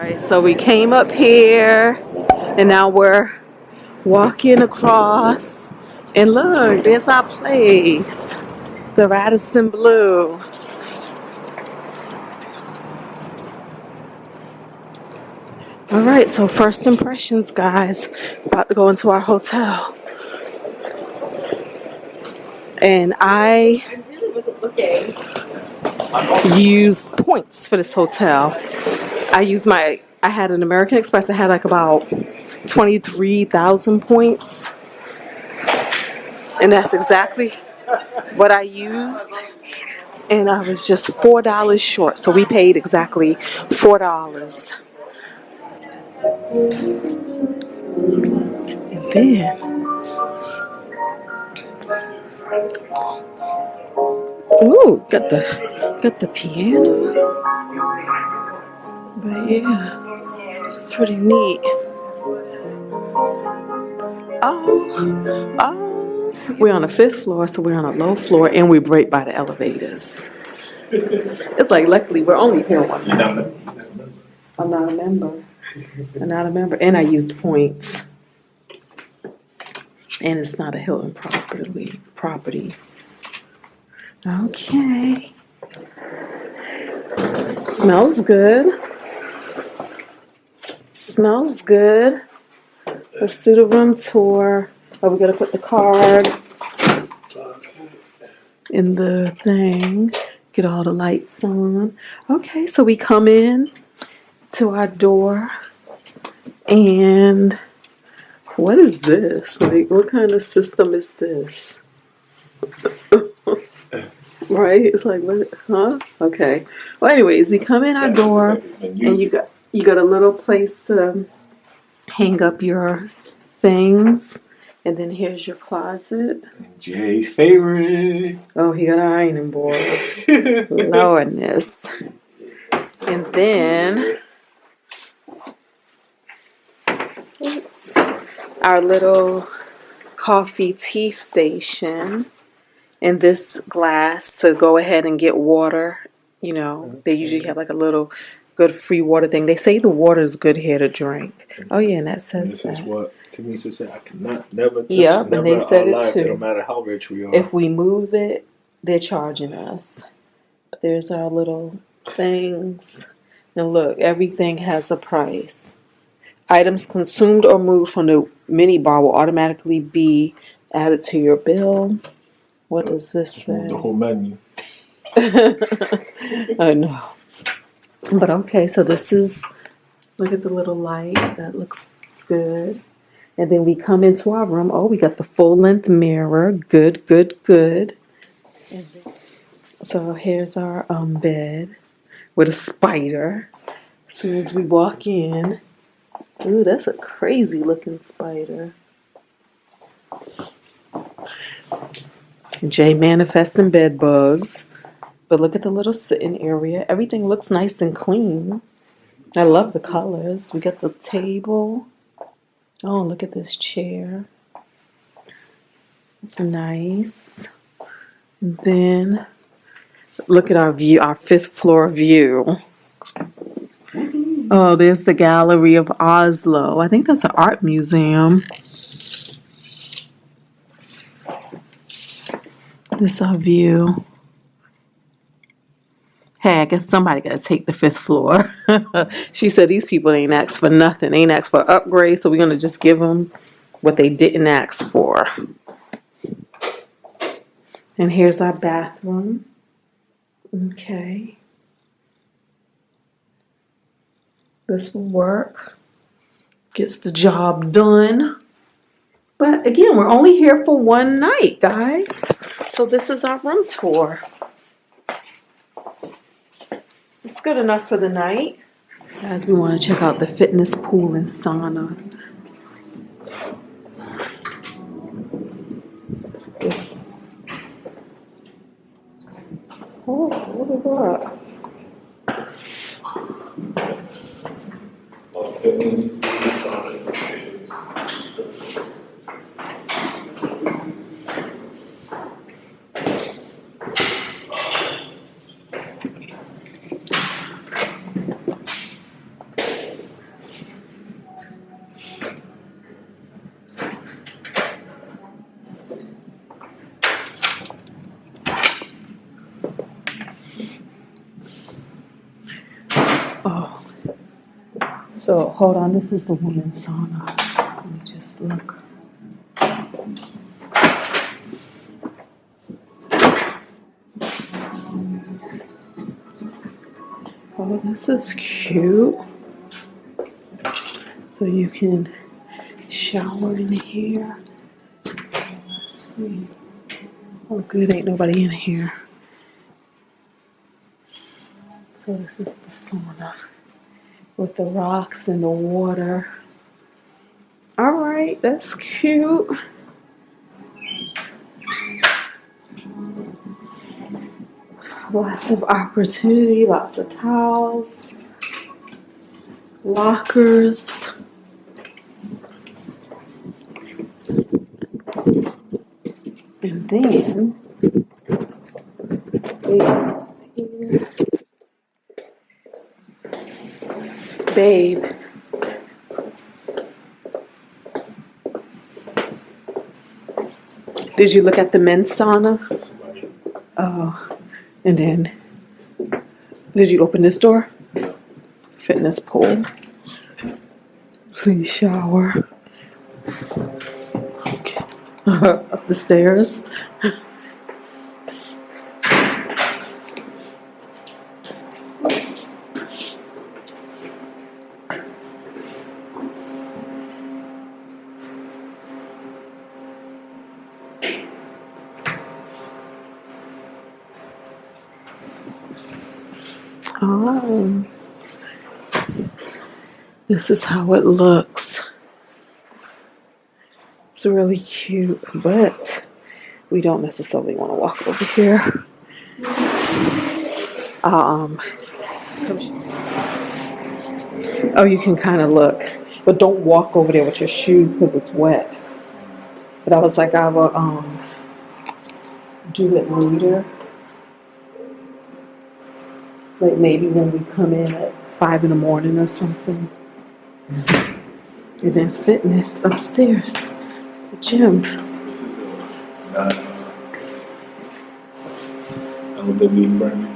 Alright, so we came up here and now we're walking across and look, there's our place, the Radisson Blu. Alright, so first impressions, guys. About to go into our hotel. And I used points for this hotel. I had an American Express. I had like about 23,000 points. And that's exactly what I used. And I was just $4 short. So we paid exactly $4. And then, ooh, got the piano. But yeah, it's pretty neat. Oh, we're on the 5th floor, so we're on a low floor, and we're right by the elevators. It's like, luckily, we're only here one night. I'm not a member. And I used points. And it's not a Hilton property. Okay. Smells good. Let's do the room tour. Oh, we gotta put the card in the thing. Get all the lights on. Okay, so we come in to our door. And what is this? Like, what kind of system is this? Right? It's like, what? Huh? Okay. Well, anyways, we come in our door, and you got a little place to hang up your things, and then here's your closet. Jay's favorite. Oh, he got an ironing board. Lordness. And then our little coffee tea station. And this glass to go ahead and get water. You know, they usually have like a little good free water thing. They say the water is good here to drink. Oh yeah, and that says this that. This is what Tamisa said. I cannot never touch. Yep, and they said it too. No matter how rich we are. If we move it, they're charging us. There's our little things. And look, everything has a price. Items consumed or moved from the mini bar will automatically be added to your bill. What does this say? The whole menu. I know. But okay, so this is, look at the little light. That looks good. And then we come into our room. Oh, we got the full-length mirror. Good. And then, so here's our bed with a spider. As soon as we walk in. Ooh, that's a crazy-looking spider. Jay manifesting bed bugs. But look at the little sitting area. Everything looks nice and clean. I love the colors. We got the table. Oh, look at this chair. Nice. And then look at our view, our 5th floor view. Oh, there's the Gallery of Oslo. I think that's an art museum. This is our view. Hey, I guess somebody got to take the 5th floor. She said these people ain't asked for nothing. They ain't asked for upgrades, so we're going to just give them what they didn't ask for. And here's our bathroom. Okay. This will work. Gets the job done. But again, we're only here for one night, guys. So this is our room tour. It's good enough for the night. Guys, we want to check out the fitness pool and sauna. Oh, what is that? Fitness. So hold on, this is the women's sauna. Let me just look. Oh, this is cute. So you can shower in here. Let's see. Oh, good, ain't nobody in here. So this is the sauna with the rocks and the water. All right, that's cute. Lots of opportunity, lots of towels, lockers. And then, babe, did you look at the men's sauna? Oh, and then, did you open this door? Fitness pool. Please shower. Okay. Up the stairs. Oh, this is how it looks. It's really cute, but we don't necessarily want to walk over here. Oh, you can kind of look, but don't walk over there with your shoes because it's wet. But I was like, I will do it later. Like maybe when we come in at 5 in the morning or something. And then fitness upstairs, the gym. This is not LW friendly.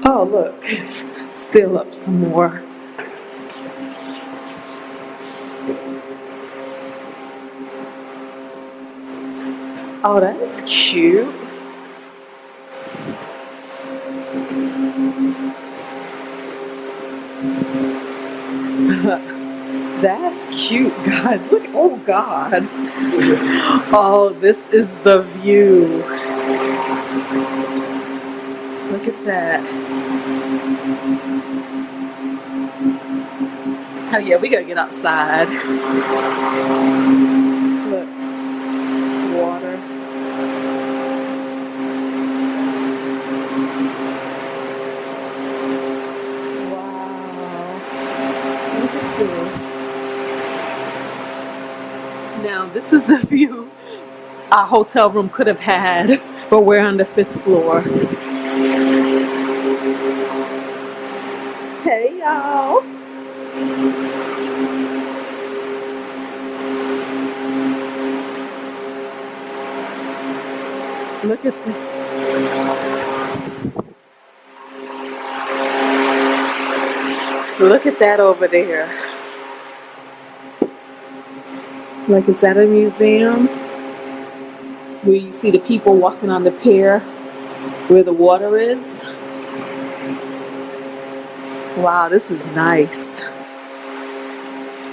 Oh, look, it's still up some more. Oh, that's cute. That's cute, guys. Look, oh God. Oh, this is the view. Look at that. Oh yeah, we gotta get outside. Look, water. Wow. Look at this. Now, this is the view our hotel room could have had, but we're on the 5th floor. Hey, y'all. Look at that. Look at that over there. Like, is that a museum? Where you see the people walking on the pier where the water is. Wow, this is nice.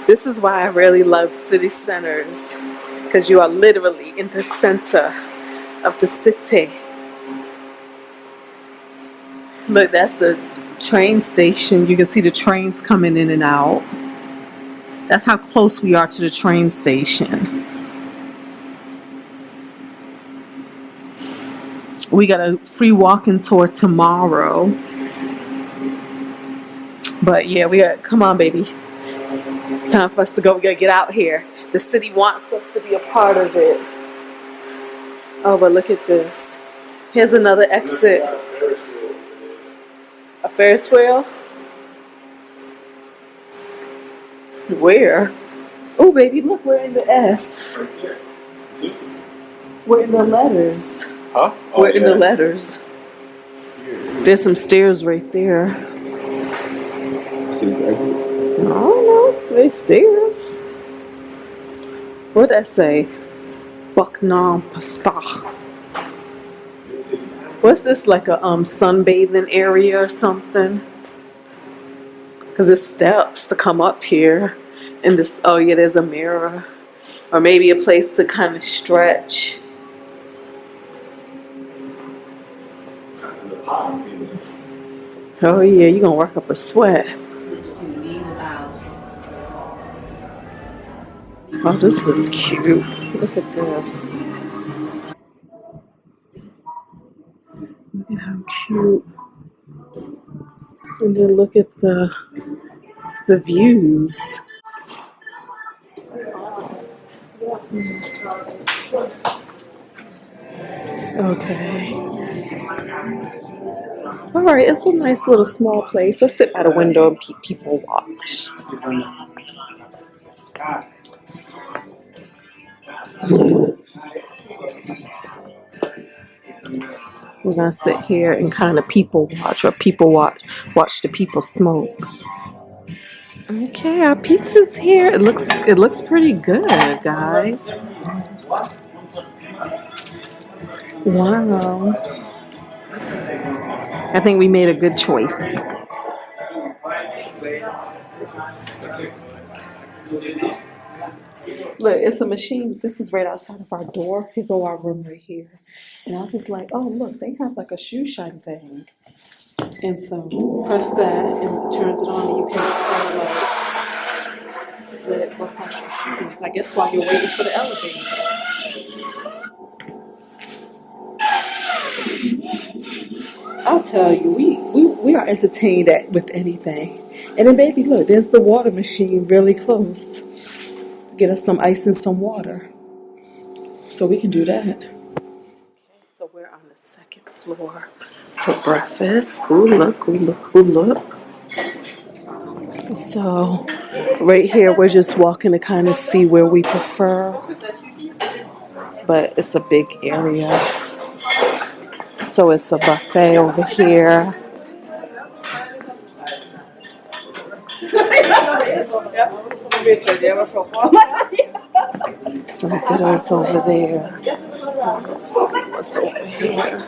This is why I really love city centers, because you are literally in the center of the city. Look, that's the train station. You can see the trains coming in and out. That's how close we are to the train station. We got a free walking tour tomorrow. But yeah, we got, come on, baby. It's time for us to go. We gotta get out here. The city wants us to be a part of it. Oh, but look at this. Here's another exit. A Ferris wheel? Where? Oh, baby, look, we're in the S. Right here. We're in the letters. Huh? We're in the letters. There's some stairs right there. See this exit? I don't know. There's stairs. What'd that say? Bucknam Pastach. What's this, like a sunbathing area or something? Because there's steps to come up here. And this, oh yeah, there's a mirror. Or maybe a place to kind of stretch. Oh yeah, you're gonna work up a sweat. Oh, this is cute. Look at this. Look at how cute. And then look at the views. Okay. All right, it's a nice little small place. Let's sit by the window and people watch. We're gonna sit here and kind of people watch the people smoke. Okay, our pizza's here. It looks pretty good, guys. Wow. I think we made a good choice. Look, it's a machine. This is right outside of our door. Here go our room right here. And I was like, oh, look, they have like a shoe shine thing. And so press that and it turns it on and you can kind of like let it work out your shoes. I guess while you're waiting for the elevator. I'll tell you, we are entertained with anything. And then baby, look, there's the water machine really close. Get us some ice and some water. So we can do that. Okay, so we're on the second floor for breakfast. Ooh, look, ooh, look, ooh, look. So right here, we're just walking to kind of see where we prefer. But it's a big area. So it's a buffet over here. Some fiddles over there. Let's see what's over here.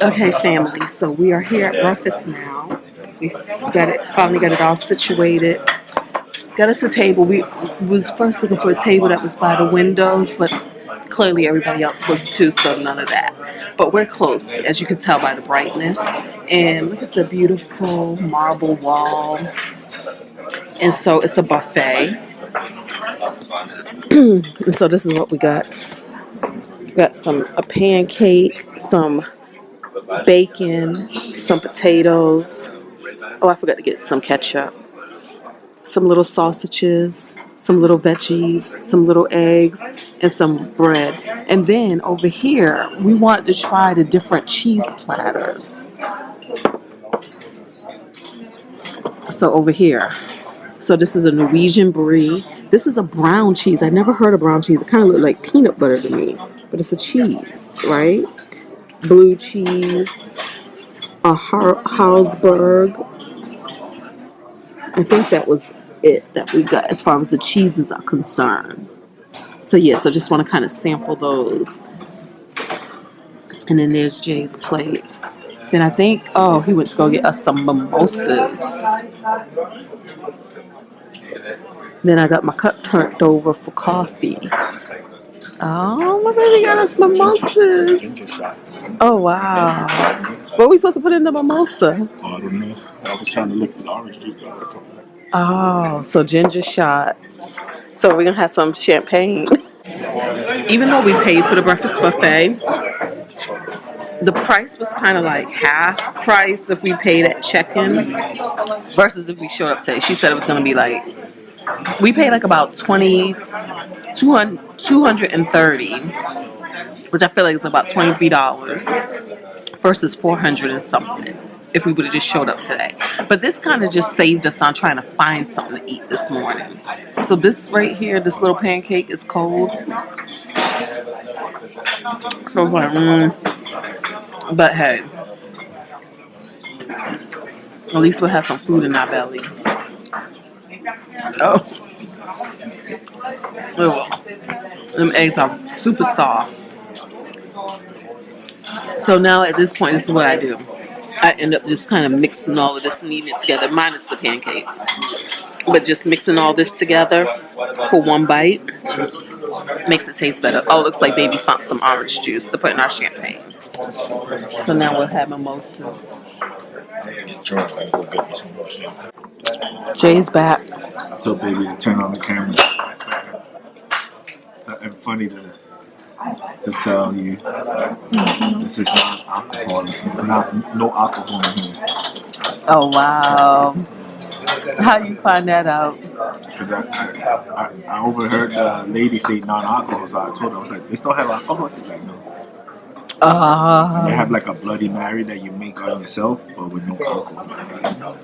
Okay, family. So we are here at breakfast now. We finally got it all situated. Got us a table. We was first looking for a table that was by the windows, but clearly everybody else was too, so none of that. But we're close, as you can tell by the brightness. And look at the beautiful marble wall. And so it's a buffet. And so this is what we got. We got a pancake, some bacon, some potatoes. Oh, I forgot to get some ketchup. Some little sausages, some little veggies, some little eggs, and some bread. And then over here, we wanted to try the different cheese platters. So over here. So this is a Norwegian brie. This is a brown cheese. I've never heard of brown cheese. It kind of looked like peanut butter to me. But it's a cheese, right? Blue cheese. A Harlsberg. I think that was it that we got as far as the cheeses are concerned. So yeah, so just want to kind of sample those. And then there's Jay's plate. Then I think, oh, he went to go get us some mimosas. Then I got my cup turned over for coffee. Oh, my baby got us mimosas. Ginger shots. Oh, wow. What are we supposed to put in the mimosa? Oh, I don't know. I was trying to look for the orange juice. Oh, so ginger shots. So we're going to have some champagne. Even though we paid for the breakfast buffet, the price was kind of like half price if we paid at check-in versus if we showed up today. She said it was going to be like, we paid like about $230, which I feel like is about $23 versus $400 and something if we would have just showed up today. But this kind of just saved us on trying to find something to eat this morning. So this right here, this little pancake is cold. So But hey, at least we'll have some food in our belly. Oh, them eggs are super soft. So now at this point, this is what I do. I end up just kind of mixing all of this and eating it together, minus the pancake. But just mixing all this together for one bite makes it taste better. Oh, looks like baby found some orange juice to put in our champagne. So now we'll have mimosas. Jay's back. I told baby to turn on the camera. Something funny to tell you. This is not alcohol. No alcohol in here. Oh, wow. How you find that out? Because I overheard the lady say non-alcohol, so I told her, I was like, they still have alcohol? She's like, no. They have like a Bloody Mary that you make on yourself, but with no alcohol.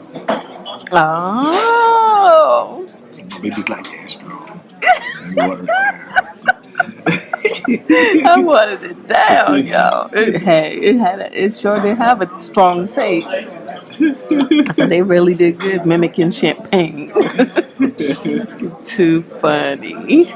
Oh. And my baby's like, yeah, strong. I wanted it down, yo. It sure did have a strong taste. So they really did good mimicking champagne. Too funny.